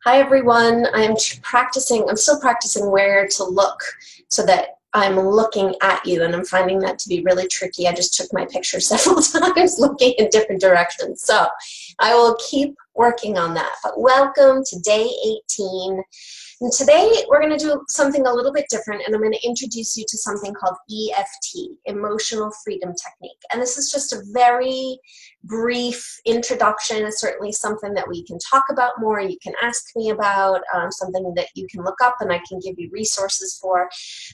Hi everyone, I'm still practicing where to look so that I'm looking at you, and I'm finding that to be really tricky. I just took my picture several times looking in different directions. So I will keep working on that. But welcome to day 18. And today we're going to do something a little bit different, and I'm going to introduce you to something called EFT, Emotional Freedom Technique. And this is just a very brief introduction. It's certainly something that we can talk about more, you can ask me about, something that you can look up and I can give you resources for.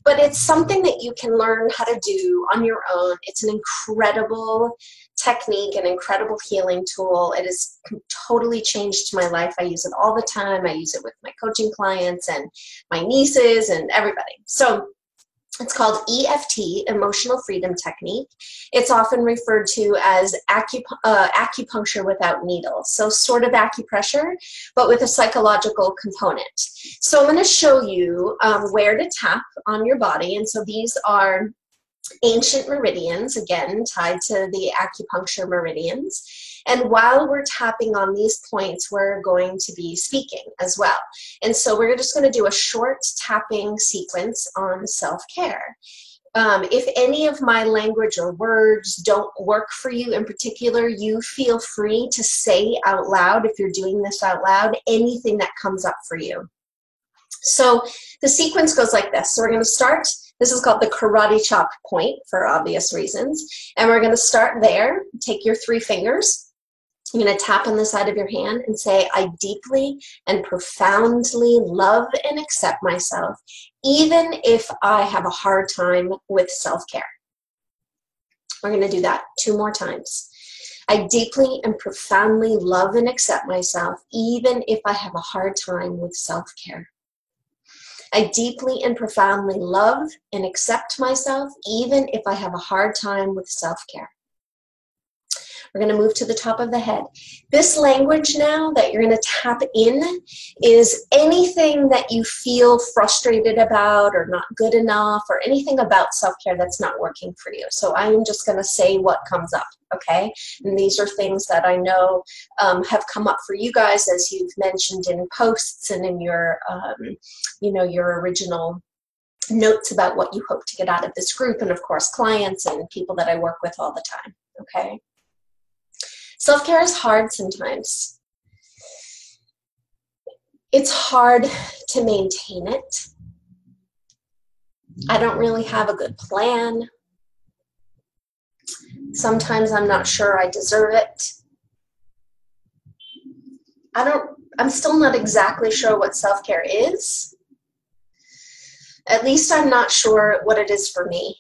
But it's something that you can learn how to do on your own. It's an incredible technique, an incredible healing tool. It has totally changed my life. I use it all the time. I use it with my coaching clients and my nieces and everybody. So it's called EFT, Emotional Freedom Technique. It's often referred to as acupuncture without needles. So sort of acupressure, but with a psychological component. So I'm going to show you where to tap on your body. And so these are ancient meridians, again, tied to the acupuncture meridians. And while we're tapping on these points, we're going to be speaking as well. And so we're just going to do a short tapping sequence on self-care. If any of my language or words don't work for you in particular, you feel free to say out loud, if you're doing this out loud, anything that comes up for you. So the sequence goes like this. So we're going to start. This is called the karate chop point for obvious reasons. And we're going to start there. Take your 3 fingers. You're going to tap on the side of your hand and say, I deeply and profoundly love and accept myself, even if I have a hard time with self-care. We're going to do that 2 more times. I deeply and profoundly love and accept myself, even if I have a hard time with self-care. I deeply and profoundly love and accept myself, even if I have a hard time with self-care. We're going to move to the top of the head. This language now that you're going to tap in is anything that you feel frustrated about or not good enough or anything about self-care that's not working for you. So I'm just going to say what comes up, okay? And these are things that I know have come up for you guys, as you've mentioned in posts and in your, your original notes about what you hope to get out of this group, and of course clients and people that I work with all the time, okay? Self-care is hard sometimes. It's hard to maintain it. I don't really have a good plan. Sometimes I'm not sure I deserve it. I'm still not exactly sure what self-care is. At least I'm not sure what it is for me.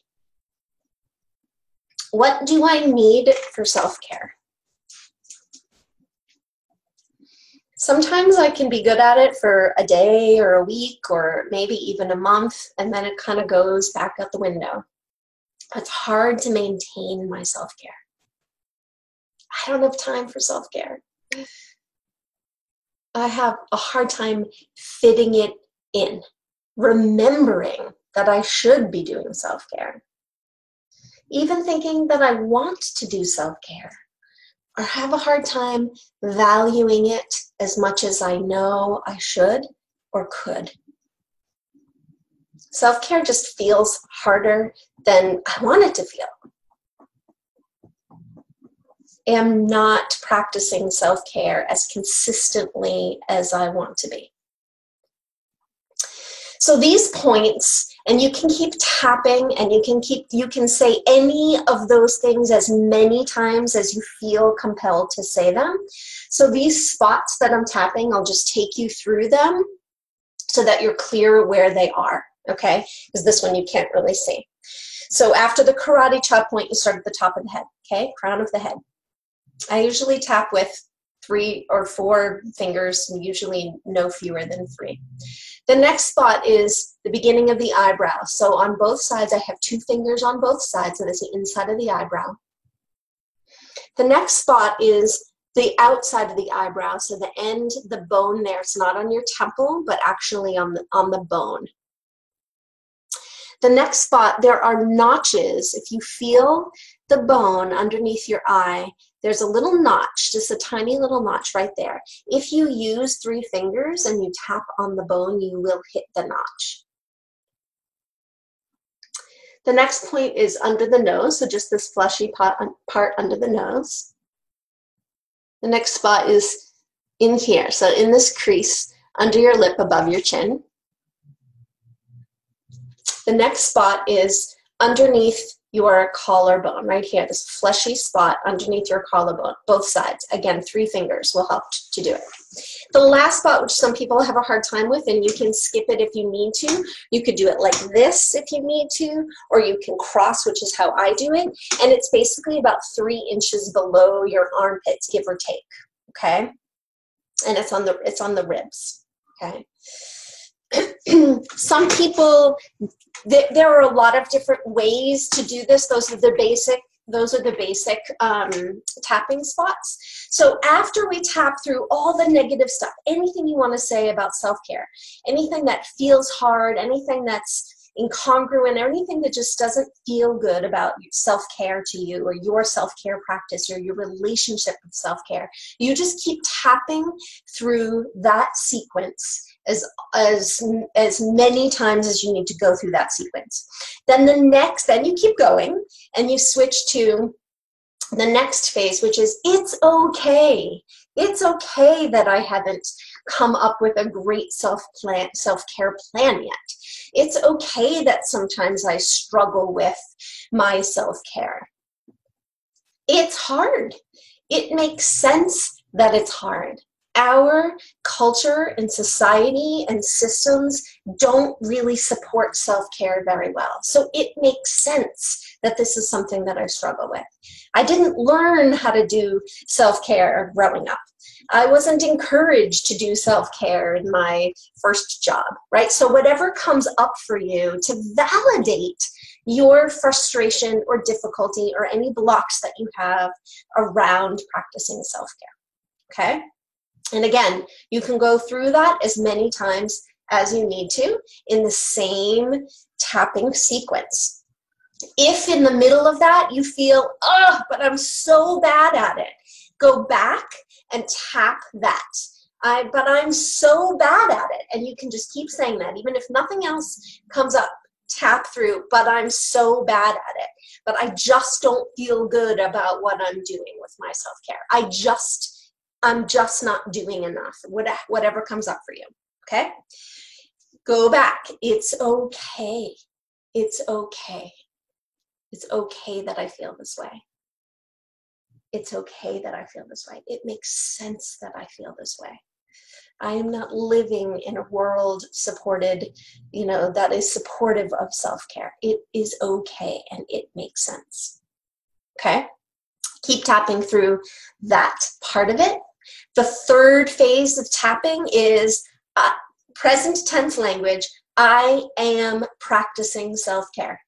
What do I need for self-care? Sometimes I can be good at it for a day or a week or maybe even a month, and then it kind of goes back out the window. It's hard to maintain my self-care. I don't have time for self-care. I have a hard time fitting it in, remembering that I should be doing self-care. Even thinking that I want to do self-care, or have a hard time valuing it as much as I know I should or could. Self-care just feels harder than I want it to feel. I'm not practicing self-care as consistently as I want to be. So these points, and you can keep tapping, and you can say any of those things as many times as you feel compelled to say them. So these spots that I'm tapping, I'll just take you through them so that you're clear where they are, okay? Because this one you can't really see. So after the karate chop point, you start at the top of the head, okay? Crown of the head. I usually tap with 3 or 4 fingers, and usually no fewer than 3. The next spot is the beginning of the eyebrow. So on both sides, I have 2 fingers on both sides, so that's the inside of the eyebrow. The next spot is the outside of the eyebrow, so the end, the bone there. It's not on your temple, but actually on the bone. The next spot, there are notches. If you feel the bone underneath your eye, there's a little notch, just a tiny little notch right there. If you use 3 fingers and you tap on the bone, you will hit the notch. The next point is under the nose, so just this fleshy part under the nose. The next spot is in here, so in this crease under your lip above your chin. The next spot is underneath your collarbone, right here, this fleshy spot underneath your collarbone, both sides. Again, 3 fingers will help to do it. The last spot, which some people have a hard time with, and you can skip it if you need to. You could do it like this if you need to, or you can cross, which is how I do it. And it's basically about 3 inches below your armpits, give or take, okay? And it's on the ribs, okay? Some people, there are a lot of different ways to do this. Those are the basic tapping spots. So after we tap through all the negative stuff, anything you want to say about self-care, anything that feels hard, anything that's incongruent, anything that just doesn't feel good about self-care to you, or your self-care practice, or your relationship with self-care, you just keep tapping through that sequence as many times as you need to go through that sequence. Then you keep going and you switch to the next phase, which is it's okay. It's okay that I haven't come up with a great self-care plan yet. It's okay that sometimes I struggle with my self-care. It's hard. It makes sense that it's hard. Our culture and society and systems don't really support self-care very well. So it makes sense that this is something that I struggle with. I didn't learn how to do self-care growing up. I wasn't encouraged to do self-care in my first job, right? So whatever comes up for you, to validate your frustration or difficulty or any blocks that you have around practicing self-care, okay? And again, you can go through that as many times as you need to in the same tapping sequence. If in the middle of that you feel, oh, but I'm so bad at it, go back and tap that. But I'm so bad at it. And you can just keep saying that. Even if nothing else comes up, tap through, but I'm so bad at it. But I just don't feel good about what I'm doing with my self-care. I'm just not doing enough, whatever comes up for you, okay? Go back. It's okay. It's okay. It's okay that I feel this way. It's okay that I feel this way. It makes sense that I feel this way. I am not living in a world supported, that is supportive of self-care. It is okay and it makes sense, okay? Keep tapping through that part of it. The third phase of tapping is present tense language. I am practicing self-care.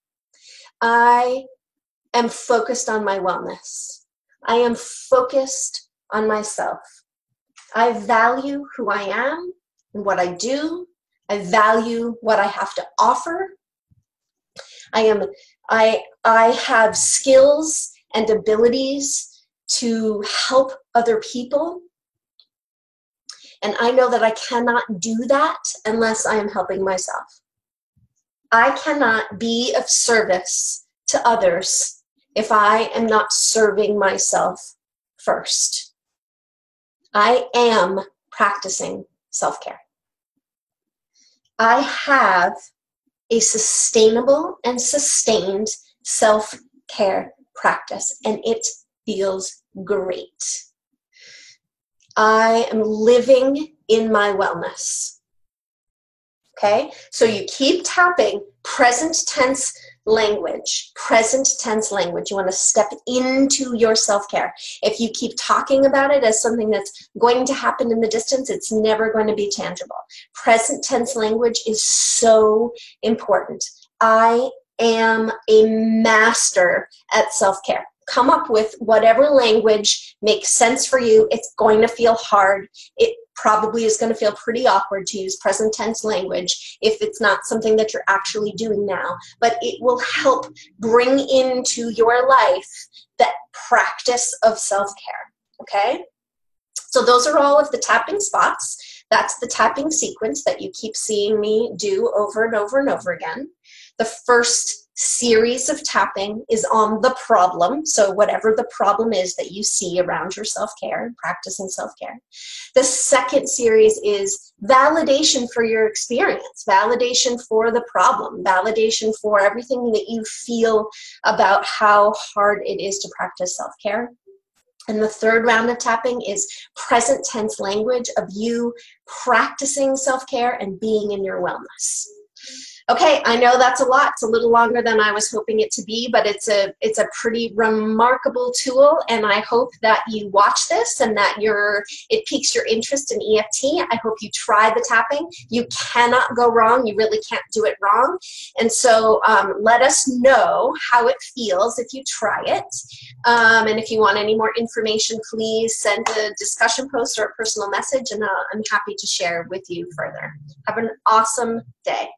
I am focused on my wellness. I am focused on myself. I value who I am and what I do. I value what I have to offer. I have skills and abilities to help other people. And I know that I cannot do that unless I am helping myself. I cannot be of service to others if I am not serving myself first. I am practicing self-care. I have a sustainable and sustained self-care practice, and it feels great. I am living in my wellness. Okay, so you keep tapping present tense language, present tense language. You want to step into your self-care. If you keep talking about it as something that's going to happen in the distance, it's never going to be tangible. Present tense language is so important. I am a master at self-care. Come up with whatever language makes sense for you. It's going to feel hard. It probably is going to feel pretty awkward to use present tense language if it's not something that you're actually doing now. But it will help bring into your life the practice of self-care, okay? So those are all of the tapping spots. That's the tapping sequence that you keep seeing me do over and over and over again. The first series of tapping is on the problem. So whatever the problem is that you see around your self-care, practicing self-care. The second series is validation for your experience, validation for the problem, validation for everything that you feel about how hard it is to practice self-care. And the third round of tapping is present tense language of you practicing self-care and being in your wellness. Okay, I know that's a lot. It's a little longer than I was hoping it to be, but it's a pretty remarkable tool, and I hope that you watch this and that it piques your interest in EFT. I hope you try the tapping. You cannot go wrong. You really can't do it wrong. And so let us know how it feels if you try it. And if you want any more information, please send a discussion post or a personal message, and I'm happy to share with you further. Have an awesome day.